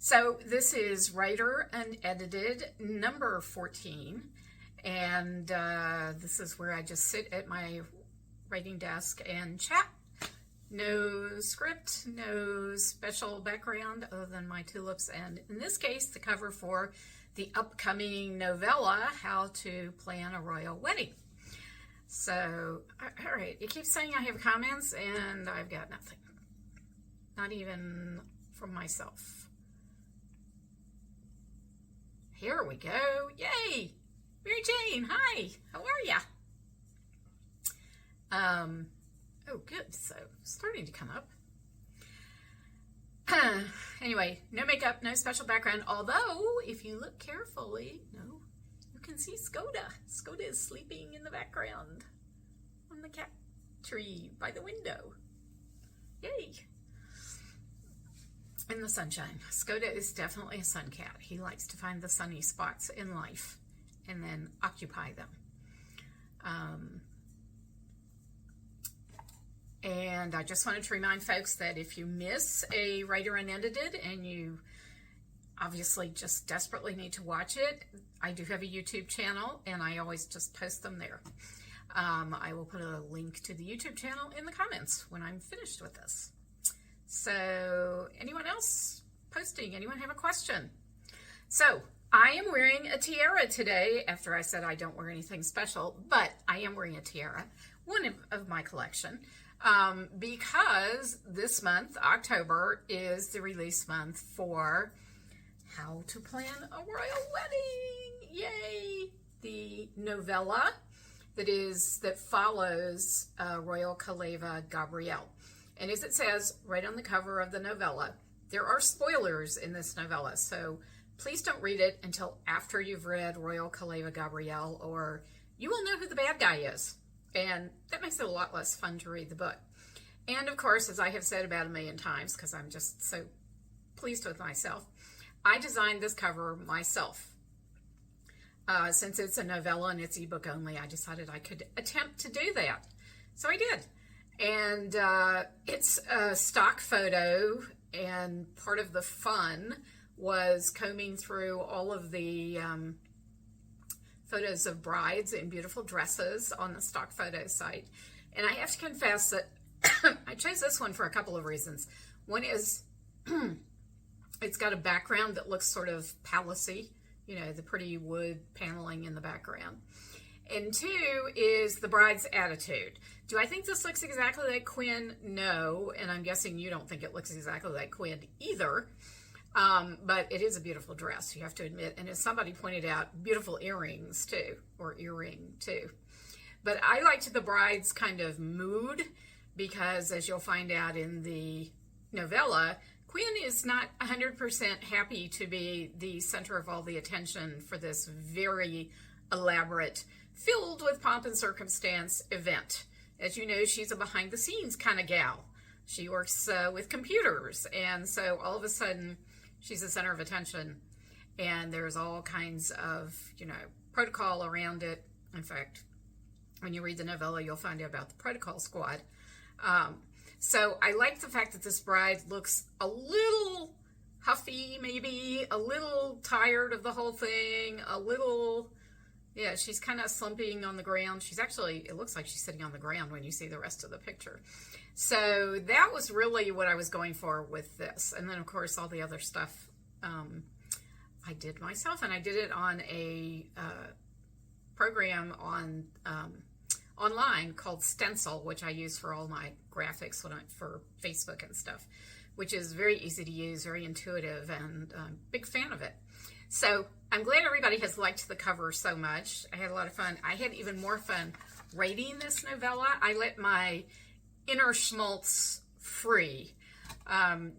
So this is Writer Unedited number 14, and this is where I just sit at my writing desk and chat. No script, no special background other than my tulips, and in this case, the cover for the upcoming novella, How to Plan a Royal Wedding. So, all right, it keeps saying I have comments, and I've got nothing. Not even from myself. Here we go. Yay! Mary Jane, hi. How are ya? Oh, good. So, starting to come up. Anyway, no makeup, no special background. Although, if you look carefully, you can see Skoda. Skoda is sleeping in the background on the cat tree by the window. Yay! In the sunshine. Skoda is definitely a sun cat. He likes to find the sunny spots in life and then occupy them. And I just wanted to remind folks that if you miss a Writer Unedited and you obviously just desperately need to watch it, I do have a YouTube channel and I always just post them there. I will put a link to the YouTube channel in the comments when I'm finished with this. So, anyone else posting? Anyone have a question? So, I am wearing a tiara today after I said I don't wear anything special, but I am wearing a tiara, one of my collection, because this month, October, is the release month for How to Plan a Royal Wedding. Yay! The novella that follows Royal Kaleva Gabrielle. And as it says right on the cover of the novella, there are spoilers in this novella, so please don't read it until after you've read Royal Kaleva Gabrielle, or you will know who the bad guy is. And that makes it a lot less fun to read the book. And of course, as I have said about 1,000,000 times, because I'm just so pleased with myself, I designed this cover myself. Since it's a novella and it's ebook only, I decided I could attempt to do that. So I did. And it's a stock photo, and part of the fun was combing through all of the photos of brides in beautiful dresses on the stock photo site. And I have to confess that I chose this one for a couple of reasons. One is it's got a background that looks sort of palacey, the pretty wood paneling in the background. And two is the bride's attitude. Do I think this looks exactly like Quinn? No, and I'm guessing you don't think it looks exactly like Quinn either. But it is a beautiful dress, you have to admit. And as somebody pointed out, beautiful earrings too, or earring too. But I liked the bride's kind of mood because, as you'll find out in the novella, Quinn is not 100% happy to be the center of all the attention for this very elaborate, filled with pomp and circumstance event. As you know, she's a behind-the-scenes kind of gal. She works with computers, and so all of a sudden, she's the center of attention, and there's all kinds of, protocol around it. In fact, when you read the novella, you'll find out about the protocol squad. So I like the fact that this bride looks a little huffy, maybe, a little tired of the whole thing, yeah, she's kind of slumping on the ground. It looks like she's sitting on the ground when you see the rest of the picture. So that was really what I was going for with this. And then, of course, all the other stuff I did myself. And I did it on a program online called Stencil, which I use for all my graphics for Facebook and stuff, which is very easy to use, very intuitive, and big fan of it. So I'm glad everybody has liked the cover so much. I had a lot of fun. I had even more fun writing this novella. I let my inner schmaltz free.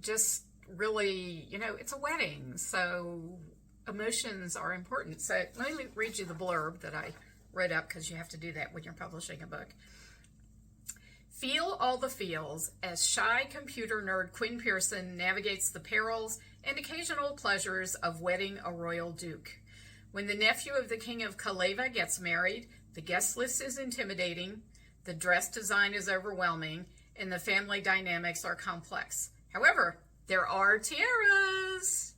Just really, it's a wedding, so emotions are important. So let me read you the blurb that I wrote up, because you have to do that when you're publishing a book. Feel all the feels as shy computer nerd Quinn Pearson navigates the perils and occasional pleasures of wedding a royal duke. When the nephew of the King of Kaleva gets married, the guest list is intimidating, the dress design is overwhelming, and the family dynamics are complex. However, there are tiaras.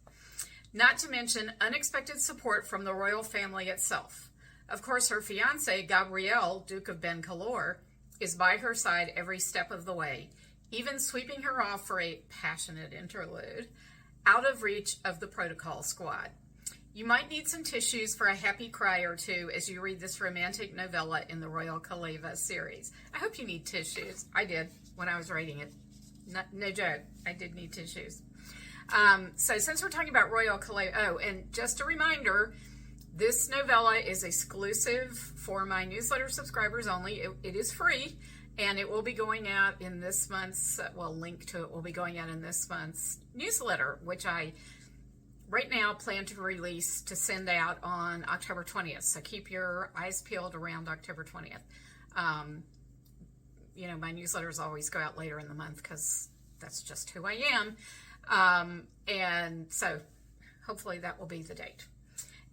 Not to mention unexpected support from the royal family itself. Of course, her fiancé, Gabriel, Duke of Bencalor, is by her side every step of the way, even sweeping her off for a passionate interlude, out of reach of the protocol squad. You might need some tissues for a happy cry or two as you read this romantic novella in the Royal Kaleva series. I hope you need tissues. I did when I was writing it. No joke. I did need tissues. So since we're talking about Royal Kaleva, and just a reminder, this novella is exclusive for my newsletter subscribers only. It is free, and it will be going out in this month's, link to it will be going out in this month's newsletter, which I right now plan to release to send out on October 20th. So keep your eyes peeled around October 20th. My newsletters always go out later in the month because that's just who I am. And so hopefully that will be the date.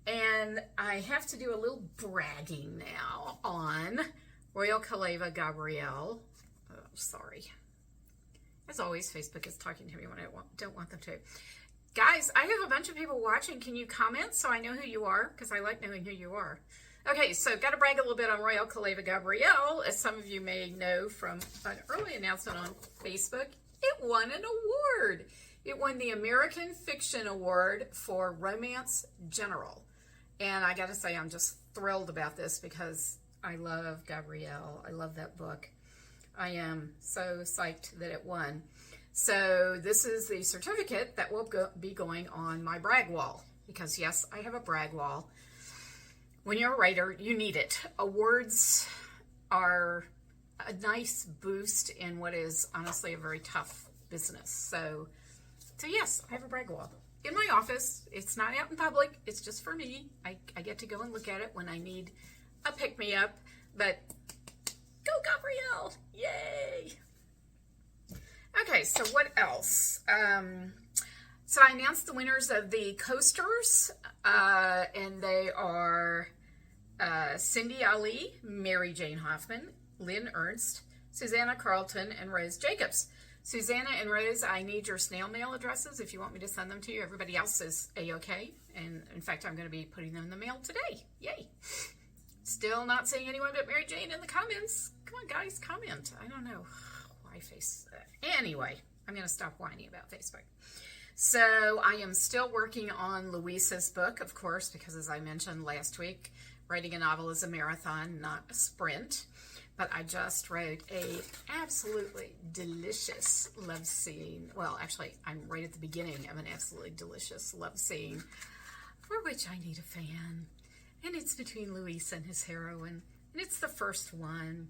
And I have to do a little bragging now on Royal Kaleva Gabrielle. Oh, sorry. As always, Facebook is talking to me when I don't want them to. Guys, I have a bunch of people watching. Can you comment so I know who you are? Because I like knowing who you are. Okay, so got to brag a little bit on Royal Kaleva Gabrielle. As some of you may know from an early announcement on Facebook, it won an award. It won the American Fiction Award for Romance General. And I got to say, I'm just thrilled about this because I love Gabrielle. I love that book. I am so psyched that it won. So this is the certificate that will be going on my brag wall. Because yes, I have a brag wall. When you're a writer, you need it. Awards are a nice boost in what is honestly a very tough business. So yes, I have a brag wall. In my office. It's not out in public. It's just for me. I get to go and look at it when I need a pick-me-up. But go Gabrielle! Yay! Okay, so what else? So I announced the winners of the coasters, and they are Cindy Ali, Mary Jane Hoffman, Lynn Ernst, Susanna Carlton, and Rose Jacobs. Susanna and Rose, I need your snail mail addresses if you want me to send them to you. Everybody else is A-OK. And in fact, I'm going to be putting them in the mail today. Yay. Still not seeing anyone but Mary Jane in the comments. Come on, guys, comment. I don't know why Anyway, I'm going to stop whining about Facebook. So I am still working on Louisa's book, of course, because as I mentioned last week, writing a novel is a marathon, not a sprint. But I just wrote a absolutely delicious love scene. Well, actually, I'm right at the beginning of an absolutely delicious love scene for which I need a fan. And it's between Luis and his heroine. And it's the first one.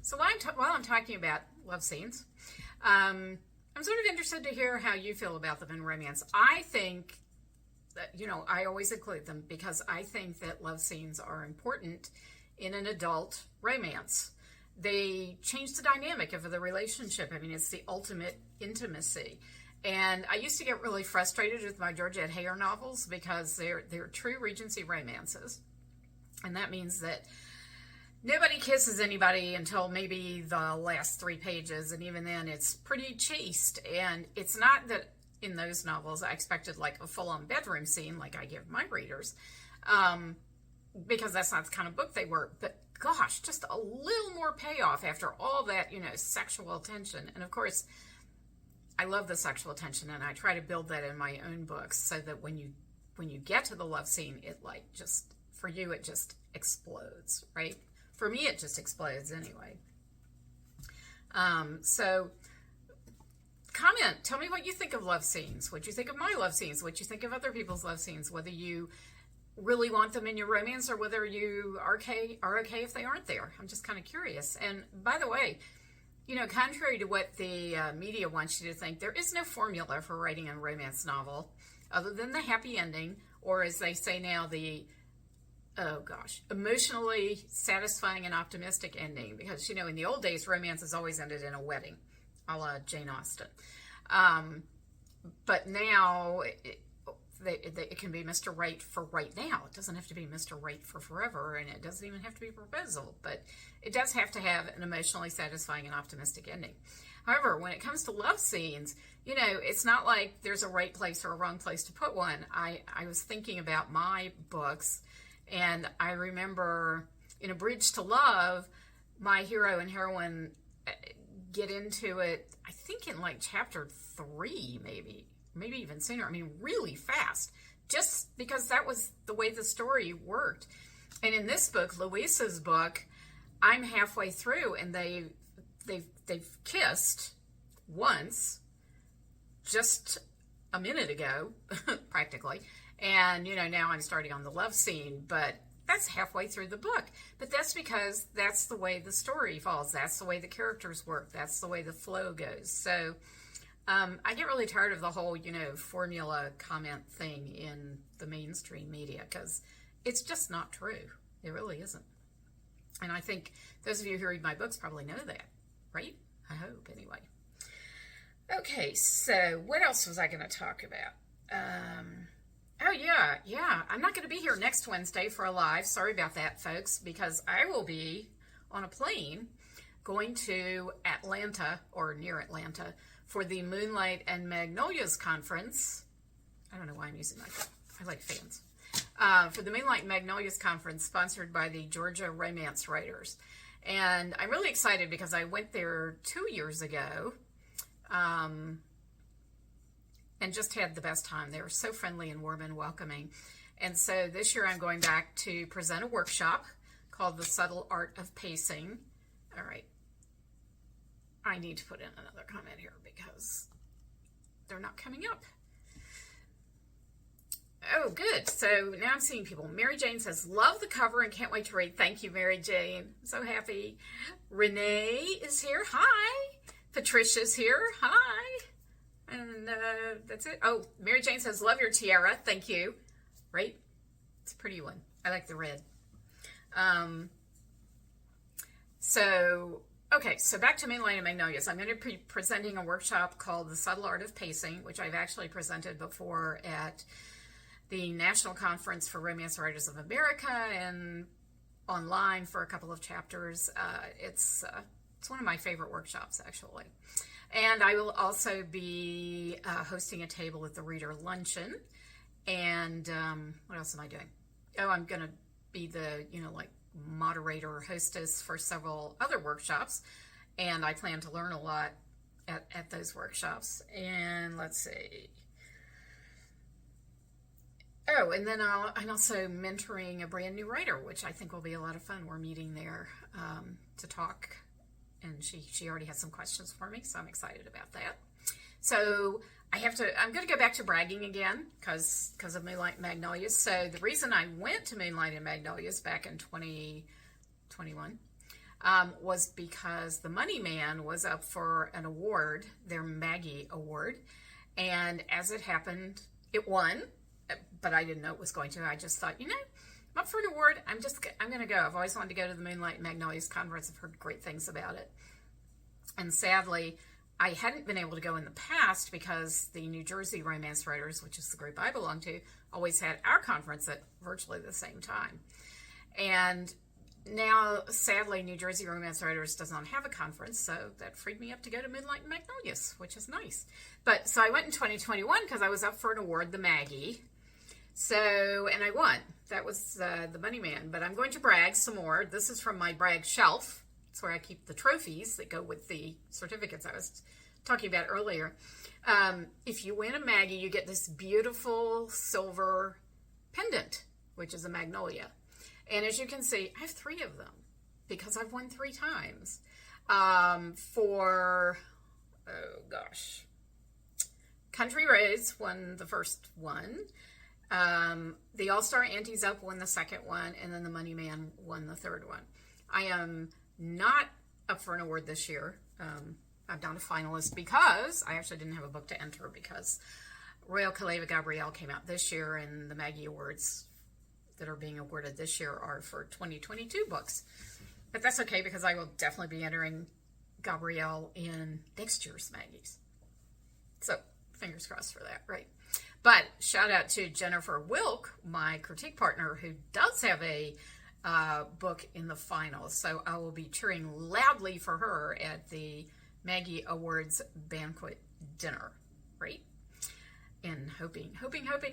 So while I'm talking about love scenes, I'm sort of interested to hear how you feel about them in romance. I think that, I always include them because I think that love scenes are important in an adult romance. They change the dynamic of the relationship. I mean, it's the ultimate intimacy. And I used to get really frustrated with my Georgette Heyer novels because they're true Regency romances. And that means that nobody kisses anybody until maybe the last 3 pages. And even then, it's pretty chaste. And it's not that in those novels I expected like a full-on bedroom scene like I give my readers. Because that's not the kind of book they were. But gosh, just a little more payoff after all that, sexual tension. And of course, I love the sexual tension, and I try to build that in my own books so that when you get to the love scene, it for you, it just explodes, right? For me, it just explodes anyway. So comment, tell me what you think of love scenes, what you think of my love scenes, what you think of other people's love scenes, whether you really want them in your romance or whether you are okay if they aren't there. I'm just kind of curious. And by the way, contrary to what the media wants you to think, there is no formula for writing a romance novel other than the happy ending, or as they say now, the emotionally satisfying and optimistic ending. Because, in the old days, romances always ended in a wedding, a la Jane Austen. But now it can be Mr. Right for right now. It doesn't have to be Mr. Right for forever, and it doesn't even have to be proposal, but it does have to have an emotionally satisfying and optimistic ending. However, when it comes to love scenes, it's not like there's a right place or a wrong place to put one. I was thinking about my books, and I remember in A Bridge to Love, my hero and heroine get into it, I think in like chapter 3, maybe even sooner. I mean, really fast, just because that was the way the story worked. And in this book, Louisa's book, I'm halfway through, and they've kissed once just a minute ago, practically. And, now I'm starting on the love scene, but that's halfway through the book. But that's because that's the way the story falls. That's the way the characters work. That's the way the flow goes. So I get really tired of the whole, formula comment thing in the mainstream media, because it's just not true. It really isn't. And I think those of you who read my books probably know that, right? I hope, anyway. Okay, so what else was I going to talk about? Oh, yeah. I'm not going to be here next Wednesday for a live. Sorry about that, folks, because I will be on a plane going to Atlanta, or near Atlanta, for the Moonlight and Magnolias Conference. I don't know why I'm using my phone. I like fans. For the Moonlight and Magnolias Conference, sponsored by the Georgia Romance Writers. And I'm really excited because I went there 2 years ago, and just had the best time. They were so friendly and warm and welcoming. And so this year I'm going back to present a workshop called The Subtle Art of Pacing. All right. I need to put in another comment here because they're not coming up. Oh, good. So now I'm seeing people. Mary Jane says, love the cover and can't wait to read. Thank you, Mary Jane. So happy. Renee is here. Hi. Patricia's here. Hi. And that's it. Oh, Mary Jane says, love your tiara. Thank you. Right? It's a pretty one. I like the red. Okay, so back to Moonlight and Magnolias. I'm going to be presenting a workshop called The Subtle Art of Pacing, which I've actually presented before at the National Conference for Romance Writers of America and online for a couple of chapters. It's one of my favorite workshops, actually. And I will also be hosting a table at the Reader Luncheon. And what else am I doing? Oh, I'm going to be the, moderator or hostess for several other workshops. And I plan to learn a lot at those workshops. And let's see. Oh, and then I'm also mentoring a brand new writer, which I think will be a lot of fun. We're meeting there to talk. And she already has some questions for me, so I'm excited about that. So I'm going to go back to bragging again because of Moonlight and Magnolias. So the reason I went to Moonlight and Magnolias back in 2021 was because the Money Man was up for an award, their Maggie Award. And as it happened, it won, but I didn't know it was going to. I just thought, I'm up for an award. I'm going to go. I've always wanted to go to the Moonlight and Magnolias Conference. I've heard great things about it. And sadly, I hadn't been able to go in the past because the New Jersey Romance Writers, which is the group I belong to, always had our conference at virtually the same time. And now, sadly, New Jersey Romance Writers does not have a conference, so that freed me up to go to Moonlight and Magnolias, which is nice. So I went in 2021 because I was up for an award, the Maggie. And I won. That was the Money Man. But I'm going to brag some more. This is from my brag shelf. It's where I keep the trophies that go with the certificates I was talking about earlier. If you win a Maggie, you get this beautiful silver pendant, which is a magnolia. And as you can see, I have 3 of them because I've won 3 times. Country Rose won the first one. The All-Star Aunties Up won the second one, and then the Money Man won the third one. I am not up for an award this year. I'm not a finalist because I actually didn't have a book to enter because Royal Kaleva Gabrielle came out this year, and the Maggie Awards that are being awarded this year are for 2022 books. But that's okay because I will definitely be entering Gabrielle in next year's Maggies. So fingers crossed for that, right? But shout out to Jennifer Wilk, my critique partner, who does have a book in the finals. So I will be cheering loudly for her at the Maggie Awards banquet dinner, right? And hoping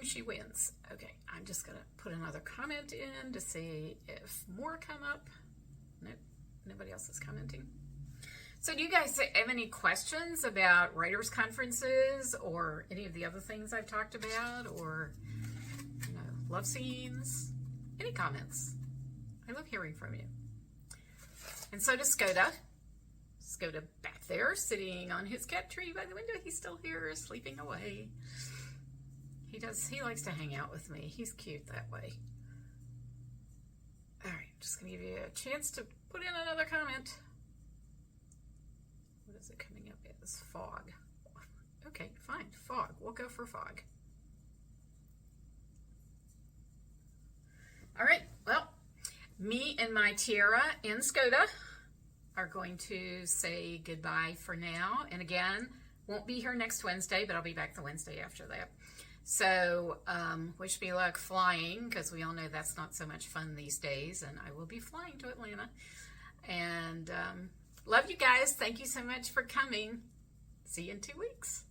she wins. Okay, I'm just gonna put another comment in to see if more come up. Nope, nobody else is commenting. So do you guys have any questions about writers' conferences or any of the other things I've talked about, or, you know, love scenes? Any comments? I love hearing from you. And so does Skoda. Skoda back there, sitting on his cat tree by the window. He's still here, sleeping away. He likes to hang out with me. He's cute that way. All right, just gonna give you a chance to put in another comment. What is it coming up as? Fog. Okay, fine, fog. We'll go for fog. All right, well, me and my Tiara and Skoda are going to say goodbye for now. And again, won't be here next Wednesday, but I'll be back the Wednesday after that. So wish me luck flying, because we all know that's not so much fun these days, and I will be flying to Atlanta. And love you guys. Thank you so much for coming. See you in 2 weeks.